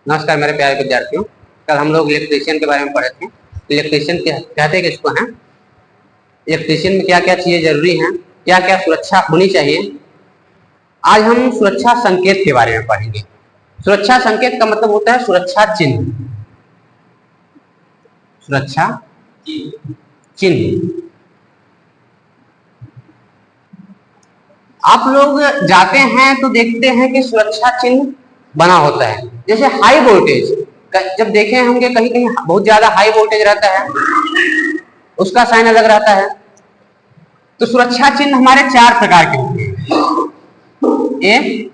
नमस्कार मेरे प्यारे विद्यार्थियों। कल हम लोग इलेक्ट्रीशियन के बारे में पढ़े थे। इलेक्ट्रीशियन कहते हैं कि इसको हैं इलेक्ट्रीशियन में क्या क्या चीजें जरूरी हैं, क्या क्या सुरक्षा होनी चाहिए। आज हम सुरक्षा संकेत के बारे में पढ़ेंगे। सुरक्षा संकेत का मतलब होता है सुरक्षा चिन्ह। सुरक्षा चिन्ह आप लोग जाते हैं तो देखते हैं कि सुरक्षा चिन्ह बना होता है। जैसे हाई वोल्टेज जब देखे होंगे, कहीं कहीं बहुत ज्यादा हाई वोल्टेज रहता है, उसका साइन अलग रहता है। तो सुरक्षा चिन्ह हमारे 4 प्रकार के होते हैं। ये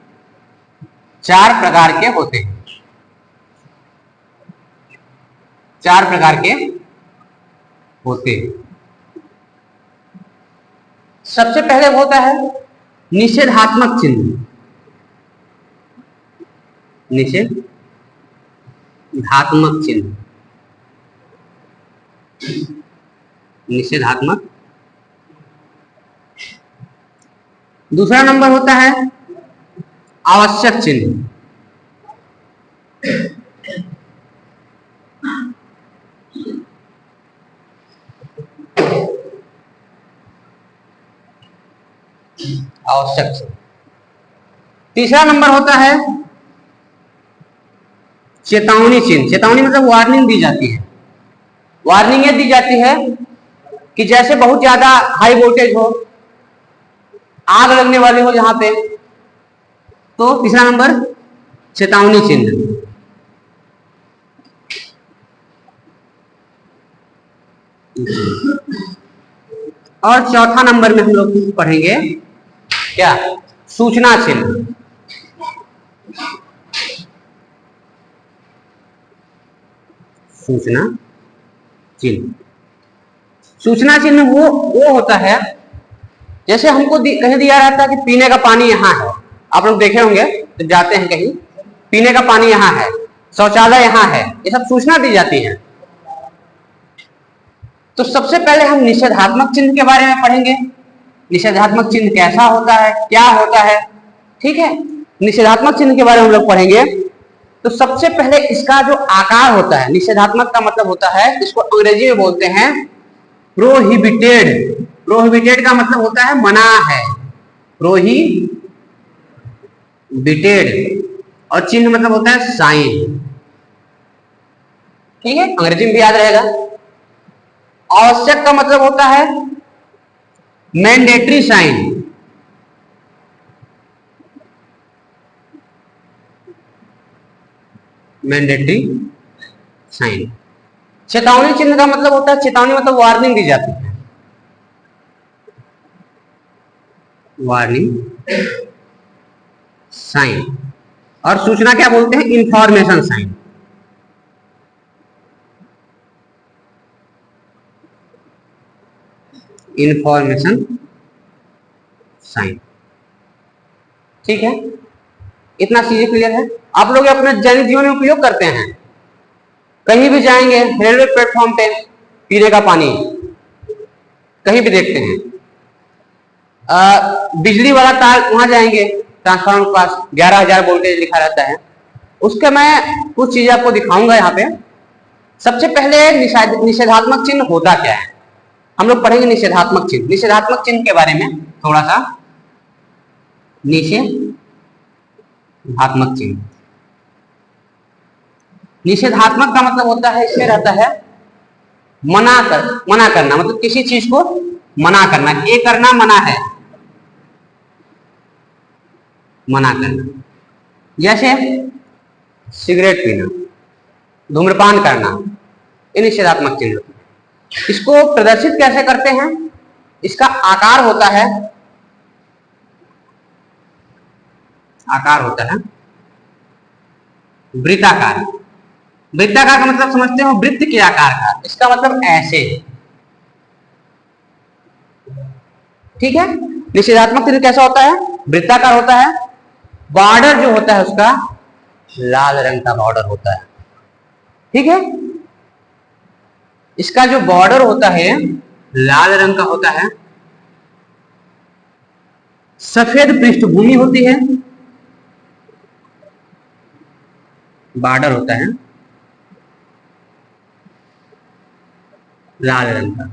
4 प्रकार के होते हैं। 4 प्रकार के होते हैं। सबसे पहले होता है निषेधात्मक चिन्ह। निषेधात्मक चिन्ह, निषेधात्मक। दूसरा नंबर होता है आवश्यक चिन्ह। आवश्यक चिन्ह। तीसरा नंबर होता है चेतावनी चिन्ह। चेतावनी मतलब वार्निंग दी जाती है। वार्निंग ये दी जाती है कि जैसे बहुत ज्यादा हाई वोल्टेज हो, आग लगने वाली हो जहां पे, तो तीसरा नंबर चेतावनी चिन्ह। और चौथा नंबर में हम लोग पढ़ेंगे क्या, सूचना चिन्ह। सूचना चिन्ह। सूचना चिन्ह वो होता है, जैसे हमको कहीं दिया रहता है कि पीने का पानी यहाँ है। आप लोग देखे होंगे जब जाते हैं कहीं, पीने का पानी यहाँ है, शौचालय यहाँ है, ये सब सूचना दी जाती है। तो सबसे पहले हम निषेधात्मक चिन्ह के बारे में पढ़ेंगे। निषेधात्मक चिन्ह कैसा होता है, क्या होता है, ठीक है। निषेधात्मक चिन्ह के बारे में हम लोग पढ़ेंगे। तो सबसे पहले इसका जो आकार होता है, निषेधात्मक का मतलब होता है, इसको अंग्रेजी में बोलते हैं प्रोहिबिटेड। प्रोहिबिटेड का मतलब होता है मना है, प्रोहिबिटेड। और चिन्ह मतलब होता है साइन, ठीक है, अंग्रेजी में भी याद रहेगा। आवश्यक का मतलब होता है मैंडेटरी साइन। Mandatory sign. चेतावनी चिन्ह का मतलब होता है, चेतावनी मतलब वार्निंग दी जाती है, वार्निंग साइन। और सूचना क्या बोलते हैं, इंफॉर्मेशन साइन। इंफॉर्मेशन साइन, ठीक है। इतना चीजें क्लियर है। आप लोग अपने दैनिक जीवन में उपयोग करते हैं। कहीं भी जाएंगे, रेलवे प्लेटफॉर्म पे पीने का पानी कहीं भी देखते हैं। बिजली वाला तार वहां जाएंगे, ट्रांसफार्मर के पास 11,000 वोल्टेज लिखा रहता है। उसके मैं कुछ चीजें आपको दिखाऊंगा यहाँ पे। सबसे पहले निषेधात्मक चिन्ह होता क्या है, हम लोग पढ़ेंगे निषेधात्मक चिन्ह। निषेधात्मक चिन्ह के बारे में थोड़ा सा। निषेधात्मक चिन्ह, निषेधात्मक का मतलब होता है, इसमें रहता है मना करना, मतलब किसी चीज को मना करना, ये करना मना है, मना करना। जैसे सिगरेट पीना, धूम्रपान करना, ये निषेधात्मक चिन्ह। इसको प्रदर्शित कैसे करते हैं, इसका आकार होता है, आकार होता है वृत्ताकार। वृत्ताकार का मतलब समझते हो, वृत्त के आकार का। इसका मतलब ऐसे, ठीक है। निषेधात्मक चिन्ह कैसा होता है, वृत्ताकार होता है। बॉर्डर जो होता है उसका लाल रंग का बॉर्डर होता है, ठीक है। इसका जो बॉर्डर होता है लाल रंग का होता है। सफेद पृष्ठभूमि होती है, बॉर्डर होता है लाल रंग का।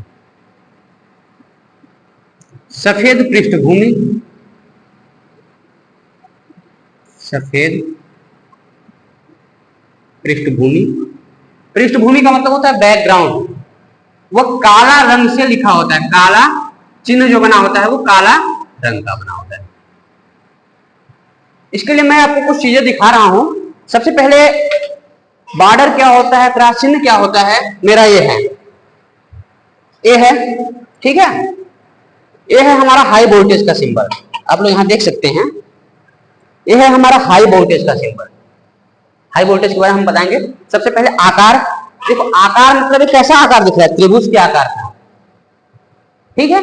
सफेद पृष्ठभूमि, सफेद पृष्ठभूमि, पृष्ठभूमि का मतलब होता है बैकग्राउंड, वो काला रंग से लिखा होता है, काला चिन्ह जो बना होता है वो काला रंग का बना होता है। इसके लिए मैं आपको कुछ चीजें दिखा रहा हूं। सबसे पहले बॉर्डर क्या होता है, क्रॉस चिन्ह क्या होता है, मेरा ये है, ये है, ठीक है, ये है हमारा हाई वोल्टेज का सिंबल, आप लोग यहां देख सकते हैं, ये है हमारा हाई वोल्टेज का सिंबल। हाई वोल्टेज के बारे में हम बताएंगे। सबसे पहले आकार, देखो आकार मतलब एक कैसा आकार दिख रहा है, त्रिभुज के आकार का, ठीक है।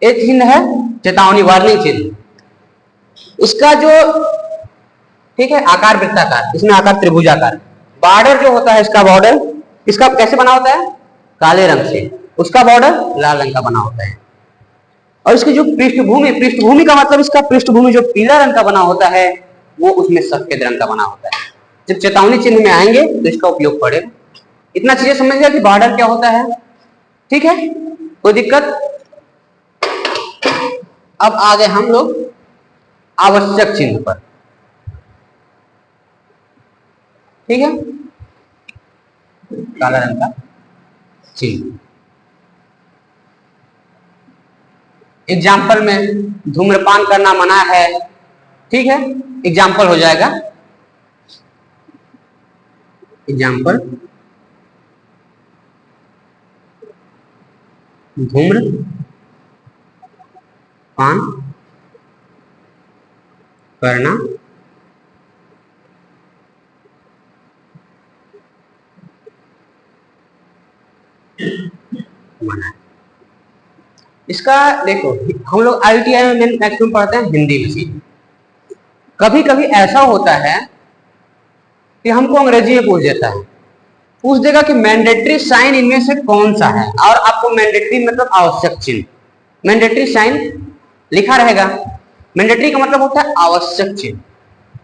एक चिन्ह है चेतावनी वार्निंग चिन्ह, इसका जो, ठीक है, आकार वृत्ताकार, इसमें आकार त्रिभुजाकार। बॉर्डर जो होता है इसका बॉर्डर, इसका कैसे बना होता है, काले रंग से, उसका बॉर्डर लाल रंग का बना होता है। और इसकी जो पृष्ठभूमि, पृष्ठभूमि का मतलब इसका पृष्ठभूमि जो पीला रंग का बना होता है वो उसमें सफेद रंग का बना होता है। जब चेतावनी चिन्ह में आएंगे तो इसका उपयोग पड़ेगा। इतना चीजें समझ गया कि बॉर्डर क्या होता है, ठीक है, कोई दिक्कत। अब आ गए हम लोग आवश्यक चिन्ह पर, ठीक है, काला रंग का चिन्ह। एग्जाम्पल में धूम्रपान करना मना है, ठीक है, एग्जाम्पल हो जाएगा, एग्जाम्पल धूम्रपान करना मना है। इसका देखो, हम लोग IITI में मैक्सिमम पढ़ते हैं हिंदी में सीधे। कभी कभी ऐसा होता है कि हमको अंग्रेजी में पूछ देता है, पूछ देगा कि मैंडेटरी साइन इनमें से कौन सा है, और आपको मैंडेटरी मतलब आवश्यक चिन्ह, मैंडेटरी साइन लिखा रहेगा। मैंडेटरी का मतलब होता है आवश्यक चिन्ह,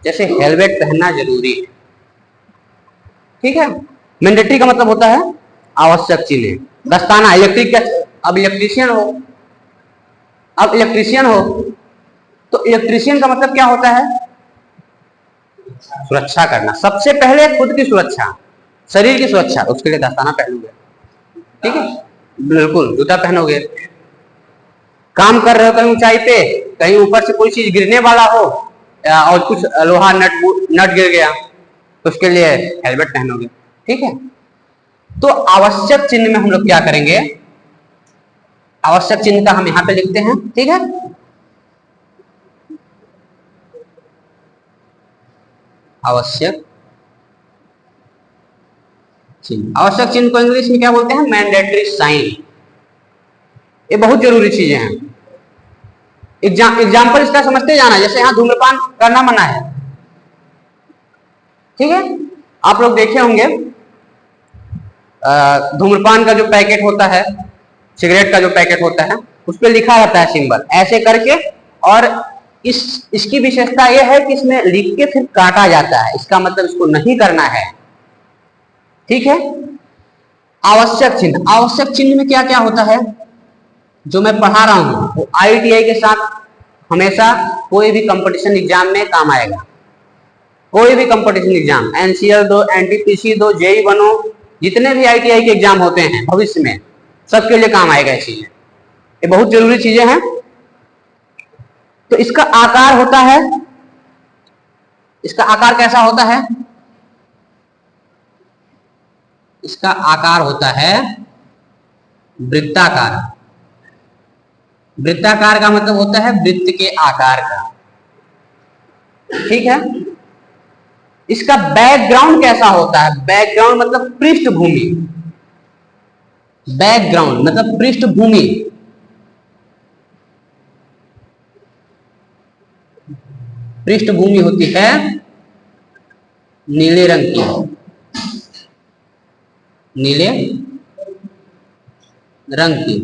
जैसे हेलमेट पहनना जरूरी है, ठीक है, मैंडेटरी का मतलब होता है आवश्यक चिन्ह। दस्ताना, इलेक्ट्रिक, अब इलेक्ट्रीशियन हो, अब इलेक्ट्रीशियन हो तो इलेक्ट्रीशियन का मतलब क्या होता है, सुरक्षा करना। सबसे पहले खुद की सुरक्षा, शरीर की सुरक्षा, उसके लिए दस्ताना पहनोगे, ठीक है, बिल्कुल, जूता पहनोगे। काम कर रहे हो कहीं ऊंचाई पे, कहीं ऊपर से कोई चीज गिरने वाला हो और कुछ लोहा नट गिर गया तो उसके लिए हेलमेट पहनोगे, ठीक है। तो आवश्यक चिन्ह में हम लोग क्या करेंगे, आवश्यक चिन्ह का हम यहां पे लिखते हैं, ठीक है। आवश्यक चिन्ह, आवश्यक चिन्ह को इंग्लिश में क्या बोलते हैं, मैंडेटरी साइन। ये बहुत जरूरी चीजें हैं। एग्जाम्पल इसका समझते जाना, जैसे यहां धूम्रपान करना मना है, ठीक है, आप लोग देखे होंगे धूम्रपान का जो पैकेट होता है, सिगरेट का जो पैकेट होता है, उस पर लिखा रहता है सिंबल ऐसे करके, और इसकी विशेषता यह है कि इसमें लिख के फिर काटा जाता है, इसका मतलब इसको नहीं करना है, ठीक है। आवश्यक चिन्ह, आवश्यक चिन्ह में क्या क्या होता है जो मैं पढ़ा रहा हूं वो IITI के साथ हमेशा कोई भी कंपटीशन एग्जाम में काम आएगा। कोई भी कंपटीशन एग्जाम, NCL दो, NTPC दो, JEE बनो, जितने भी IITI के एग्जाम होते हैं भविष्य में, सबके लिए काम आएगा ये चीजें, ये बहुत जरूरी चीजें हैं। तो इसका आकार होता है, इसका आकार कैसा होता है, इसका आकार होता है वृत्ताकार। वृत्ताकार का मतलब होता है वृत्त के आकार का, ठीक है। इसका बैकग्राउंड कैसा होता है, बैकग्राउंड मतलब पृष्ठभूमि, बैकग्राउंड मतलब पृष्ठभूमि, पृष्ठभूमि होती है नीले रंग की, नीले रंग की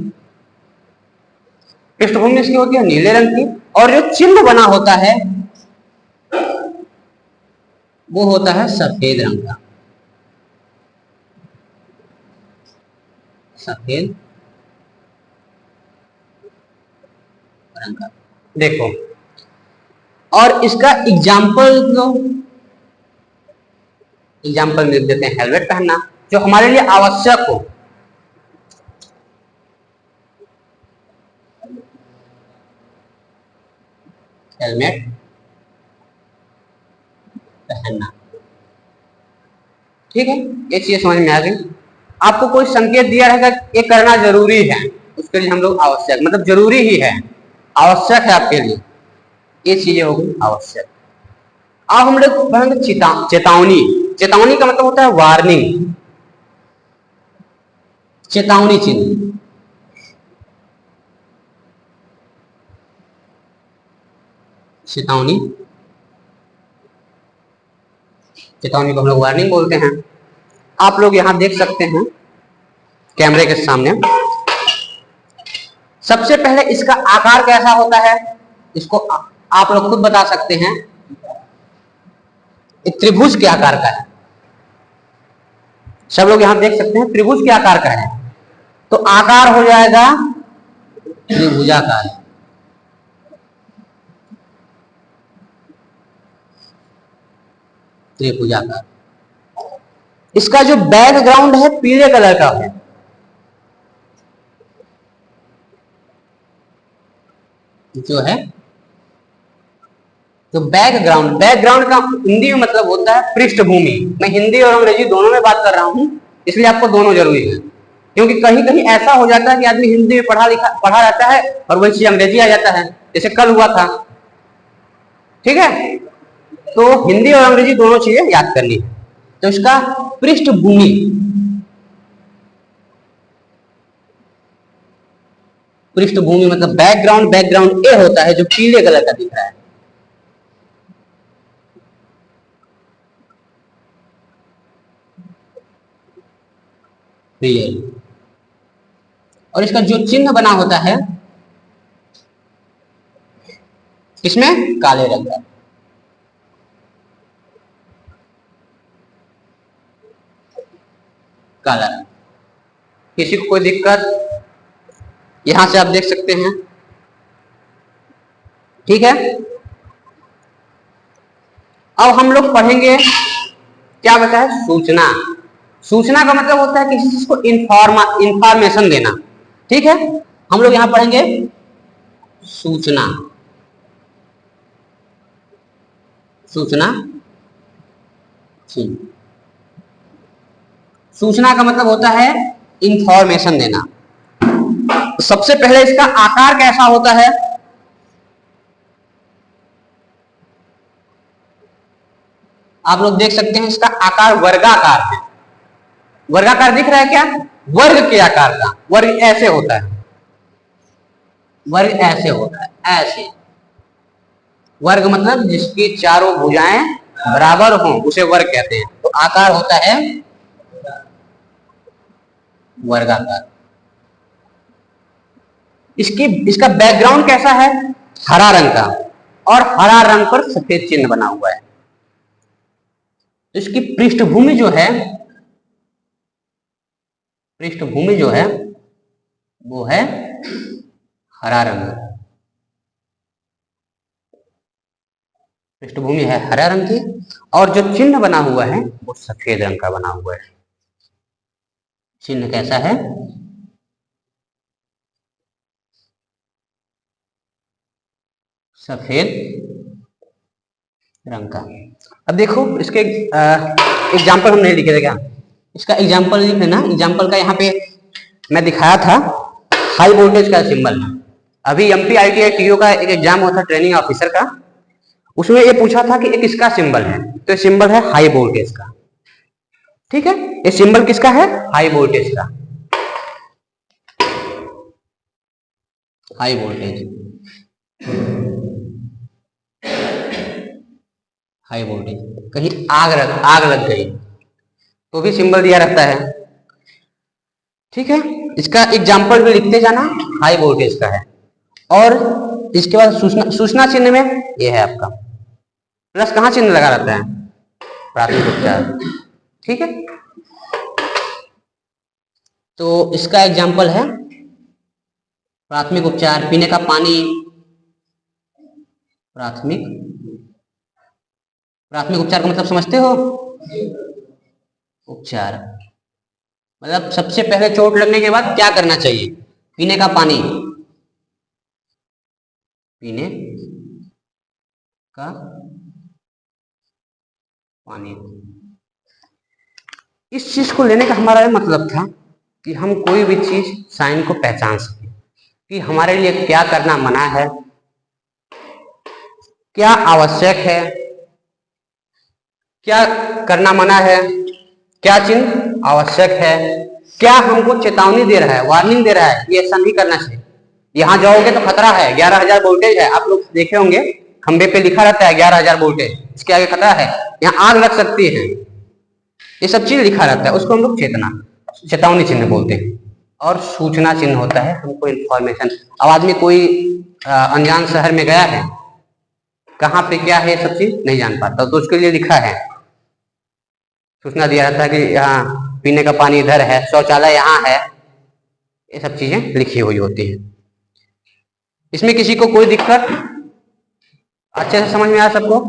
पृष्ठभूमि इसकी होती है नीले रंग की, और जो चिन्ह बना होता है वो होता है सफेद रंग का, सफेद रंग का। देखो, और इसका एग्जाम्पल लिख देते हैं, हेलमेट पहनना जो हमारे लिए आवश्यक हो। हेलमेट पहनना, ठीक है, ये चीज समझ में आ गई। आपको कोई संकेत दिया रहेगा ये करना जरूरी है, उसके लिए हम लोग आवश्यक, मतलब जरूरी ही है, आवश्यक है आपके लिए, ये चीजें होगी आवश्यक। अब हम लोग पढ़ेंगे चेतावनी। चेतावनी का मतलब होता है वार्निंग, चेतावनी चिन्ह। चेतावनी, चेतावनी को हम लोग वार्निंग बोलते हैं। आप लोग यहां देख सकते हैं कैमरे के सामने। सबसे पहले इसका आकार कैसा होता है, इसको आप लोग खुद बता सकते हैं। त्रिभुज के आकार का है, सब लोग यहां देख सकते हैं त्रिभुज के आकार का है, तो आकार हो जाएगा त्रिभुजाकार। त्रिभुजाकार। इसका जो बैकग्राउंड है पीले कलर का है, जो है तो बैकग्राउंड का हिंदी में मतलब होता है पृष्ठभूमि। मैं हिंदी और अंग्रेजी दोनों में बात कर रहा हूं, इसलिए आपको दोनों जरूरी है, क्योंकि कहीं कहीं ऐसा हो जाता है कि आदमी हिंदी में पढ़ा रहता है और वही चीज अंग्रेजी आ जाता है, जैसे कल हुआ था। ठीक है, तो हिंदी और अंग्रेजी दोनों चीजें याद करनी है। तो इसका पृष्ठभूमि, पृष्ठभूमि मतलब बैकग्राउंड, बैकग्राउंड ए होता है जो पीले कलर का दिख रहा है। रियल। और इसका जो चिन्ह बना होता है इसमें काले रंग का, काला रंग। किसी को कोई दिक्कत, यहां से आप देख सकते हैं। ठीक है, अब हम लोग पढ़ेंगे क्या बता है, सूचना। सूचना का मतलब होता है किसी चीज को इंफॉर्मेशन देना। ठीक है, हम लोग यहां पढ़ेंगे सूचना। सूचना, सूचना का मतलब होता है इंफॉर्मेशन देना। सबसे पहले इसका आकार कैसा होता है, आप लोग देख सकते हैं। इसका आकार वर्गाकार है। वर्गाकार दिख रहा है क्या, वर्ग के आकार का। वर्ग ऐसे होता है, वर्ग ऐसे होता है, ऐसे। वर्ग मतलब जिसकी चारों भुजाएं बराबर हों उसे वर्ग कहते हैं। तो आकार होता है वर्गाकार। इसका बैकग्राउंड कैसा है, हरा रंग का, और हरा रंग पर सफेद चिन्ह बना हुआ है। तो इसकी पृष्ठभूमि जो है, पृष्ठभूमि जो है वो है हरा रंग। पृष्ठभूमि है हरा रंग की, और जो चिन्ह बना हुआ है वो सफेद रंग का बना हुआ है। चिन्ह कैसा है, सफेद रंग का। अब देखो इसके एग्जाम्पल हम नहीं लिखे थे क्या, इसका एग्जाम्पल लिख लेना। एग्जाम्पल का यहाँ पे मैं दिखाया था हाई वोल्टेज का सिंबल। अभी एमपी आईटीआई टीओ का एक एग्जाम हुआ था ट्रेनिंग ऑफिसर का, उसमें ये पूछा था कि एक इसका सिंबल है, तो सिंबल है हाई वोल्टेज का। ठीक है, ये सिंबल किसका है, हाई वोल्टेज का। High voltage, high voltage. कहीं आग लग गई तो भी सिंबल दिया रहता है। ठीक है, इसका एग्जाम्पल भी लिखते जाना, हाई वोल्टेज का है। और इसके बाद सूचना चिन्ह में ये है आपका प्लस। कहां चिन्ह लगा रहता है, प्राथमिक उपचार। ठीक है, तो इसका एग्जाम्पल है प्राथमिक उपचार, पीने का पानी। प्राथमिक प्राथमिक उपचार का मतलब समझते हो? उपचार मतलब सबसे पहले चोट लगने के बाद क्या करना चाहिए? पीने का पानी, पीने का पानी। इस चीज को लेने का हमारा मतलब था कि हम कोई भी चीज साइन को पहचान सके कि हमारे लिए क्या करना मना है, क्या आवश्यक है, क्या करना मना है, क्या चिन्ह आवश्यक है, क्या हमको चेतावनी दे रहा है, वार्निंग दे रहा है कि ऐसा नहीं करना चाहिए, यहां जाओगे तो खतरा है, 11,000 वोल्टेज है। आप लोग देखे होंगे खंबे पे लिखा रहता है 11,000 वोल्टेज, इसके आगे खतरा है, यहाँ आग लग सकती है, ये सब चीज लिखा रहता है। उसको हम लोग चेतावनी चिन्ह बोलते हैं। और सूचना चिन्ह होता है हमको इन्फॉर्मेशन। अब आदमी कोई अनजान शहर में गया है, कहाँ पे क्या है सब चीज नहीं जान पाता, तो उसके लिए लिखा है, सूचना दिया रहता है कि यहाँ पीने का पानी इधर है, शौचालय यहाँ है, ये सब चीजें लिखी हुई होती है। इसमें किसी को कोई दिक्कत? अच्छे से समझ में आया सबको?